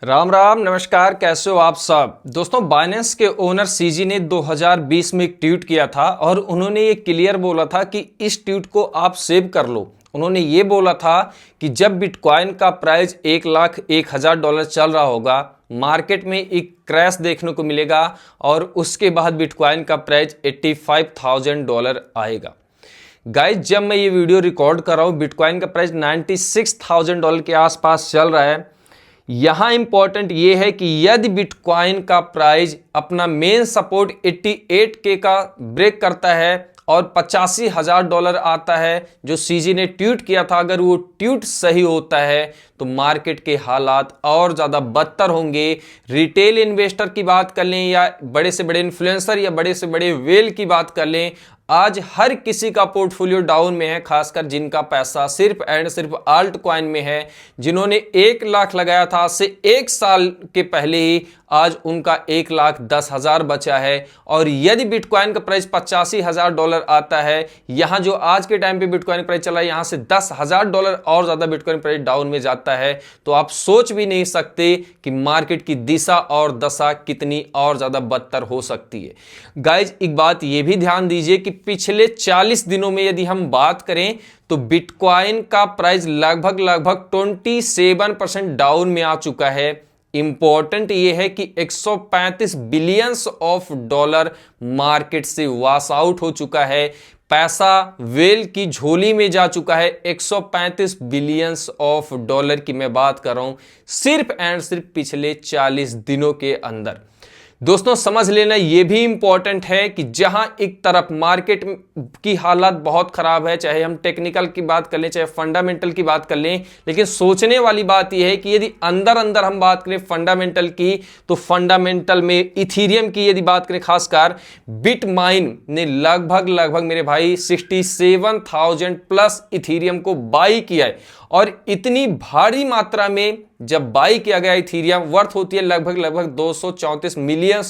राम राम नमस्कार, कैसे हो आप सब। दोस्तों, बाइनेंस के ओनर सीजी ने 2020 में एक ट्वीट किया था और उन्होंने ये क्लियर बोला था कि इस ट्वीट को आप सेव कर लो। उन्होंने ये बोला था कि जब बिटकॉइन का प्राइस $1,01,000 चल रहा होगा, मार्केट में एक क्रैश देखने को मिलेगा और उसके बाद बिटकॉइन का प्राइस $85,000 आएगा। गाइज, जब मैं ये वीडियो रिकॉर्ड कर रहा हूँ, बिटकॉइन का प्राइस $96,000 के आसपास चल रहा है। यहां इंपॉर्टेंट ये है कि यदि बिटकॉइन का प्राइस अपना मेन सपोर्ट 88K का ब्रेक करता है और $85,000 आता है, जो सीजी ने ट्वीट किया था, अगर वो ट्वीट सही होता है तो मार्केट के हालात और ज़्यादा बदतर होंगे। रिटेल इन्वेस्टर की बात कर लें या बड़े से बड़े इन्फ्लुएंसर या बड़े से बड़े वेल की बात कर लें, आज हर किसी का पोर्टफोलियो डाउन में है, खासकर जिनका पैसा सिर्फ एंड सिर्फ आल्ट कॉइन में है। जिन्होंने 1 लाख लगाया था आज से 1 साल के पहले ही, आज उनका 1,10,000 बचा है। और यदि बिटकॉइन का प्राइस $85,000 आता है, यहां जो आज के टाइम पे बिटकॉइन प्राइस चला है, यहां से $10,000 और ज्यादा बिटकॉइन प्राइस डाउन में जाता है, तो आप सोच भी नहीं सकते कि मार्केट की दिशा और दशा कितनी और ज्यादा बदतर हो सकती है। गाइज, एक बात यह भी ध्यान दीजिए कि पिछले 40 दिनों में यदि हम बात करें तो बिटकॉइन का प्राइस लगभग 27% डाउन में आ चुका है। इंपॉर्टेंट यह है कि $135 बिलियन मार्केट से वॉश आउट हो चुका है। पैसा वेल की झोली में जा चुका है। $135 बिलियन की मैं बात कर रहा हूं सिर्फ एंड सिर्फ पिछले 40 दिनों के अंदर। दोस्तों, समझ लेना यह भी इंपॉर्टेंट है कि जहां एक तरफ मार्केट की हालत बहुत खराब है, चाहे हम टेक्निकल की बात कर लें चाहे फंडामेंटल की बात कर लें, लेकिन सोचने वाली बात यह है कि यदि अंदर अंदर हम बात करें फंडामेंटल की, तो फंडामेंटल में इथीरियम की यदि बात करें, खासकर बिटमाइन ने लगभग मेरे भाई 67,000 प्लस इथीरियम को बाई किया है। और इतनी भारी मात्रा में जब बाई किया गया इथीरियम, वर्थ होती है लगभग $234 मिलियन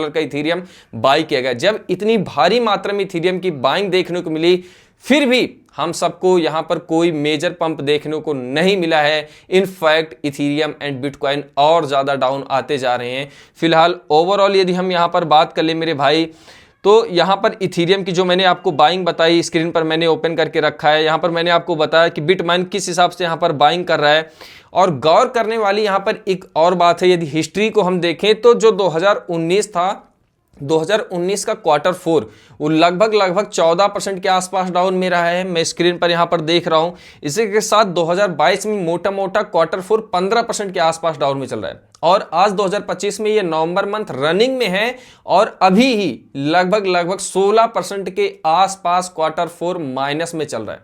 का इथीरियम बाई किया गया। जब इतनी भारी मात्रा में इथीरियम की बाइंग देखने को मिली, फिर भी हम सबको यहां पर कोई मेजर पंप देखने को नहीं मिला है। इनफैक्ट इथीरियम एंड बिटकॉइन और ज्यादा डाउन आते जा रहे हैं। फिलहाल ओवरऑल यदि हम यहां पर बात कर ले मेरे भाई, तो यहां पर इथीरियम की जो मैंने आपको बाइंग बताई, स्क्रीन पर मैंने ओपन करके रखा है। यहां पर मैंने आपको बताया कि बिटमाइन किस हिसाब से यहां पर बाइंग कर रहा है। और गौर करने वाली यहां पर एक और बात है, यदि हिस्ट्री को हम देखें तो जो 2019 था, 2019 का Q4 वो लगभग 14% के आसपास डाउन में रहा है। मैं स्क्रीन पर यहां पर देख रहा हूं। इसी के साथ 2022 में मोटा Q4 15% के आसपास डाउन में चल रहा है। और आज 2025 में ये नवंबर मंथ रनिंग में है और अभी ही लगभग 16% के आसपास Q4 माइनस में चल रहा है।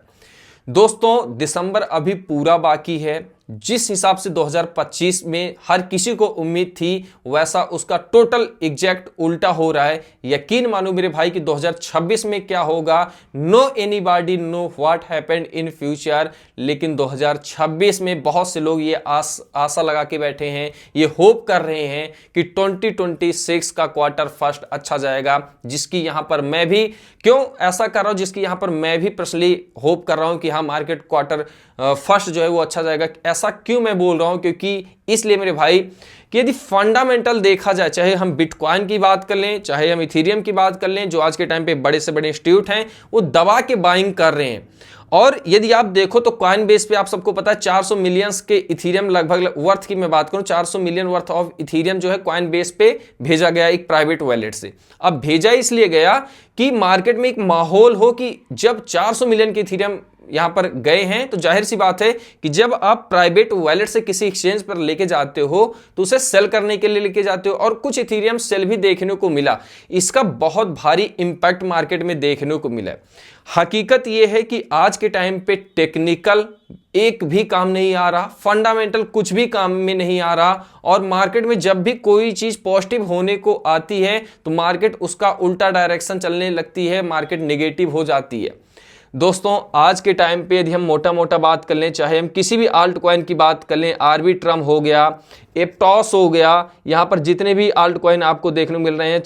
दोस्तों, दिसंबर अभी पूरा बाकी है। जिस हिसाब से 2025 में हर किसी को उम्मीद थी, वैसा उसका टोटल एग्जैक्ट उल्टा हो रहा है। यकीन मानो मेरे भाई कि 2026 में क्या होगा, no anybody know what happened in future. लेकिन 2026 में बहुत से लोग ये आशा लगा के बैठे हैं, ये होप कर रहे हैं कि 2026 का Q1 अच्छा जाएगा। जिसकी यहां पर मैं भी क्यों ऐसा कर रहा हूं, जिसकी यहां पर मैं भी पर्सनली होप कर रहा हूं कि हाँ, मार्केट Q1 जो है वो अच्छा जाएगा। ऐसा क्यों मैं बोल रहा हूं, क्योंकि इसलिए मेरे भाई कि यदि फंडामेंटल देखा जाए, चाहे हम बिटकॉइन की बात कर लें चाहे हम इथीरियम की बात कर लें, जो आज के टाइम पे बड़े से बड़े इंस्टीट्यूट हैं वो दबा के बाइंग कर रहे हैं। और यदि आप देखो तो कॉइन बेस पे आप सबको पता है 400 मिलियन के इथीरियम लगभग वर्थ की मैं बात करूं, 400 मिलियन वर्थ ऑफ इथीरियम जो है कॉइन बेस पे भेजा गया एक प्राइवेट वॉलेट से। अब भेजा इसलिए गया कि मार्केट में एक माहौल हो कि जब 400 मिलियन के इथीरियम यहां पर गए हैं, तो जाहिर सी बात है कि जब आप प्राइवेट वॉलेट से किसी एक्सचेंज पर लेके जाते हो तो उसे सेल करने के लिए लेके जाते हो, और कुछ इथीरियम सेल भी देखने को मिला। इसका बहुत भारी इंपैक्ट मार्केट में देखने को मिला। हकीकत यह है कि आज के टाइम पे टेक्निकल एक भी काम नहीं आ रहा, फंडामेंटल कुछ भी काम में नहीं आ रहा, और मार्केट में जब भी कोई चीज पॉजिटिव होने को आती है तो मार्केट उसका उल्टा डायरेक्शन चलने लगती है, मार्केट नेगेटिव हो जाती है। दोस्तों, आज के टाइम पे यदि हम मोटा बात कर लें, चाहे हम किसी भी आल्ट कॉइन की बात कर लें, आर्बिट्रम हो गया, एप्टॉस हो गया, यहां पर जितने भी आल्ट कॉइन आपको देखने को मिल रहे हैं,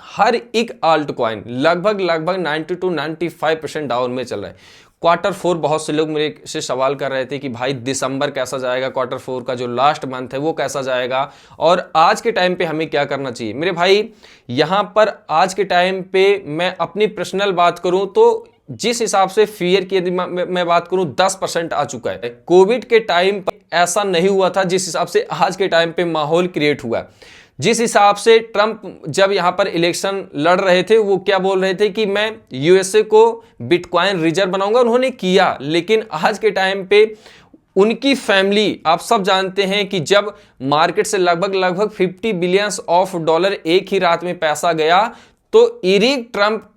हर एक आल्ट कॉइन लगभग 90 to 95% डाउन में चल रहा है। Q4 बहुत से लोग मेरे से सवाल कर रहे थे कि भाई दिसंबर कैसा जाएगा, Q4 का जो लास्ट मंथ है वो कैसा जाएगा और आज के टाइम पे हमें क्या करना चाहिए। मेरे भाई यहाँ पर आज के टाइम पे मैं अपनी पर्सनल बात करूं तो जिस हिसाब से फियर की यदि मैं बात करूं 10% आ चुका है। कोविड के टाइम पर ऐसा नहीं हुआ था जिस हिसाब से आज के टाइम पे माहौल क्रिएट हुआ। जिस हिसाब से ट्रंप जब यहां पर इलेक्शन लड़ रहे थे वो क्या बोल रहे थे कि मैं यूएसए को बिटकॉइन रिजर्व बनाऊंगा, उन्होंने किया। लेकिन आज के टाइम पे उनकी फैमिली, आप सब जानते हैं कि जब मार्केट से लगभग 50 बिलियंस ऑफ डॉलर एक ही रात में पैसा गया, तो एरिक ट्रंप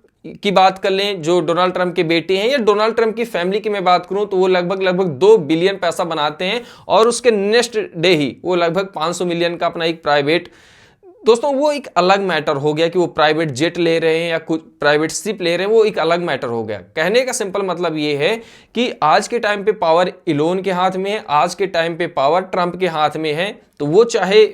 की बात कर लें जो डोनाल्ड ट्रंप के बेटे हैं, या डोनाल्ड ट्रंप की फैमिली की मैं बात करूं तो वो लगभग 2 बिलियन पैसा बनाते हैं और उसके नेक्स्ट डे ही वो लगभग 500 मिलियन का अपना एक प्राइवेट, दोस्तों वो एक अलग मैटर हो गया कि वो प्राइवेट जेट ले रहे हैं या कुछ प्राइवेट शिप ले रहे हैं, वो एक अलग मैटर हो गया। कहने का सिंपल मतलब ये है कि आज के टाइम पे पावर इलोन के हाथ में है, आज के टाइम पे पावर ट्रंप के हाथ में है। तो वो चाहे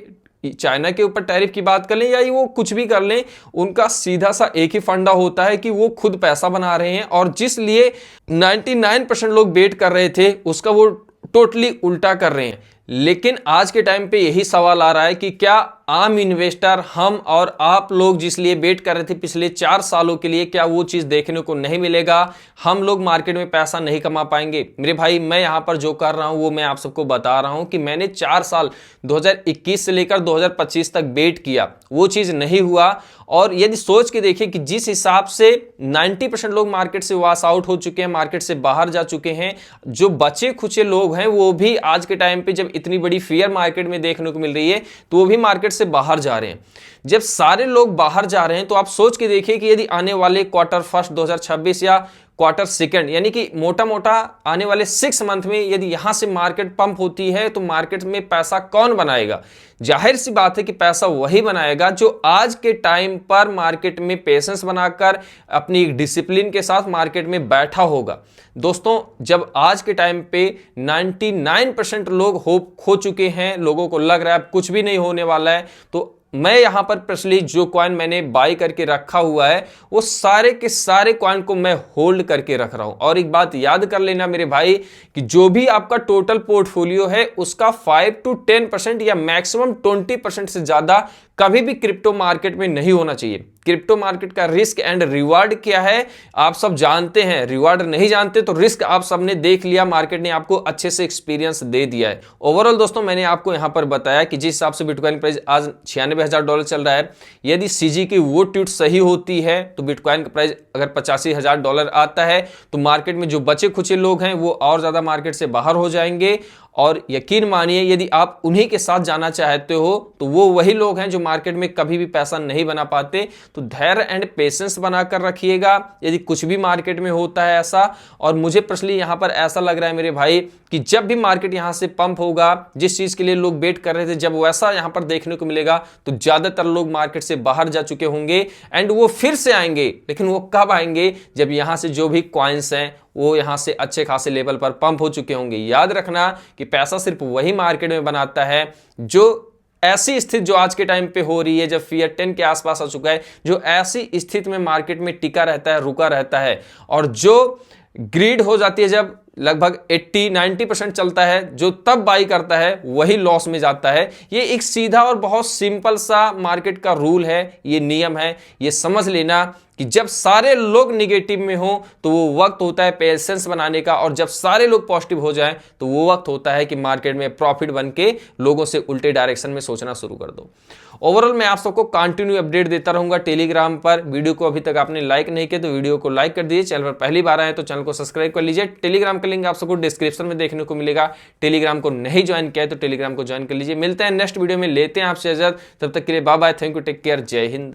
चाइना के ऊपर टैरिफ की बात कर लें या वो कुछ भी कर लें, उनका सीधा सा एक ही फंडा होता है कि वो खुद पैसा बना रहे हैं और जिस लिए 99% लोग बेट कर रहे थे उसका वो टोटली उल्टा कर रहे हैं। लेकिन आज के टाइम पे यही सवाल आ रहा है कि क्या आम इन्वेस्टर, हम और आप लोग जिस लिए वेट कर रहे थे पिछले 4 सालों के लिए, क्या वो चीज देखने को नहीं मिलेगा? हम लोग मार्केट में पैसा नहीं कमा पाएंगे? मेरे भाई मैं यहां पर जो कर रहा हूं वो मैं आप सबको बता रहा हूं कि मैंने 4 साल 2021 से लेकर 2025 तक वेट किया, वो चीज नहीं हुआ। और यदि सोच के देखिए कि जिस हिसाब से 90% लोग मार्केट से वॉश आउट हो चुके हैं, मार्केट से बाहर जा चुके हैं, जो बचे खुचे लोग हैं वो भी आज के टाइम पे जब इतनी बड़ी फियर मार्केट में देखने को मिल रही है तो वो भी मार्केट से बाहर जा रहे हैं। जब सारे लोग बाहर जा रहे हैं तो आप सोच के देखिए कि यदि आने वाले Q1 2026 या Q2 यानी कि मोटा मोटा आने वाले 6 मंथ में यदि यहां से मार्केट पंप होती है तो मार्केट में पैसा कौन बनाएगा? जाहिर सी बात है कि पैसा वही बनाएगा जो आज के टाइम पर मार्केट में पेशेंस बनाकर अपनी एक डिसिप्लिन के साथ मार्केट में बैठा होगा। दोस्तों जब आज के टाइम पे 99% लोग होप खो चुके हैं, लोगों को लग रहा है अब कुछ भी नहीं होने वाला है, तो मैं यहां पर पर्सनली जो कॉइन मैंने बाई करके रखा हुआ है वो सारे के सारे कॉइन को मैं होल्ड करके रख रहा हूं। और एक बात याद कर लेना मेरे भाई कि जो भी आपका टोटल पोर्टफोलियो है उसका 5 to 10% या मैक्सिमम 20% से ज्यादा कभी भी क्रिप्टो मार्केट में नहीं होना चाहिए। क्रिप्टो मार्केट का रिस्क एंड रिवार्ड क्या है आप सब जानते हैं, रिवार्ड नहीं जानते तो रिस्क आप सबने देख लिया, मार्केट ने आपको अच्छे से एक्सपीरियंस दे दिया है। ओवरऑल दोस्तों मैंने आपको यहां पर बताया कि जिस हिसाब से बिटकॉइन प्राइस आज $96,000 चल रहा है, यदि सीजी की वो ट्वीट सही होती है तो बिटकॉइन का प्राइस अगर $85,000 आता है तो मार्केट में जो बचे खुचे लोग हैं वो और ज्यादा मार्केट से बाहर हो जाएंगे। और यकीन मानिए यदि आप उन्हीं के साथ जाना चाहते हो तो वो वही लोग हैं जो मार्केट में कभी भी पैसा नहीं बना पाते। तो धैर्य एंड पेशेंस बनाकर रखिएगा यदि कुछ भी मार्केट में होता है ऐसा। और मुझे पर्सनली यहां पर ऐसा लग रहा है मेरे भाई कि जब भी मार्केट यहां से पंप होगा, जिस चीज के लिए लोग वेट कर रहे थे, जब वैसा यहां पर देखने को मिलेगा तो ज्यादातर लोग मार्केट से बाहर जा चुके होंगे एंड वो फिर से आएंगे। लेकिन वो कब आएंगे? जब यहां से जो भी कॉइन्स हैं वो यहां से अच्छे खासे लेवल पर पंप हो चुके होंगे। याद रखना कि पैसा सिर्फ वही मार्केट में बनाता है जो ऐसी स्थिति जो आज के टाइम पे हो रही है, जब फियर 10 के आसपास आ चुका है, जो ऐसी स्थिति में मार्केट में टिका रहता है, रुका रहता है। और जो ग्रीड हो जाती है जब लगभग 80-90% चलता है, जो तब बाई करता है वही लॉस में जाता है। ये एक सीधा और बहुत सिंपल सा मार्केट का रूल है, ये नियम है। ये समझ लेना कि जब सारे लोग निगेटिव में हो तो वो वक्त होता है पेशेंस बनाने का, और जब सारे लोग पॉजिटिव हो जाएं तो वो वक्त होता है कि मार्केट में प्रॉफिट बन के लोगों से उल्टे डायरेक्शन में सोचना शुरू कर दो। ओवरऑल मैं आप सबको कंटिन्यू अपडेट देता रहूंगा टेलीग्राम पर। वीडियो को अभी तक आपने लाइक नहीं किया तो वीडियो को लाइक कर दीजिए, चैनल पर पहली बार आए तो चैनल को सब्सक्राइब कर लीजिए। टेलीग्राम का लिंक आप सबको डिस्क्रिप्शन में देखने को मिलेगा। टेलीग्राम को नहीं ज्वाइन किया तो टेलीग्राम को ज्वाइन कर लीजिए। मिलते हैं नेक्स्ट वीडियो में, लेते हैं आपसे इजाजत, तब तक के लिए bye bye, thank you, take care, जय हिंद।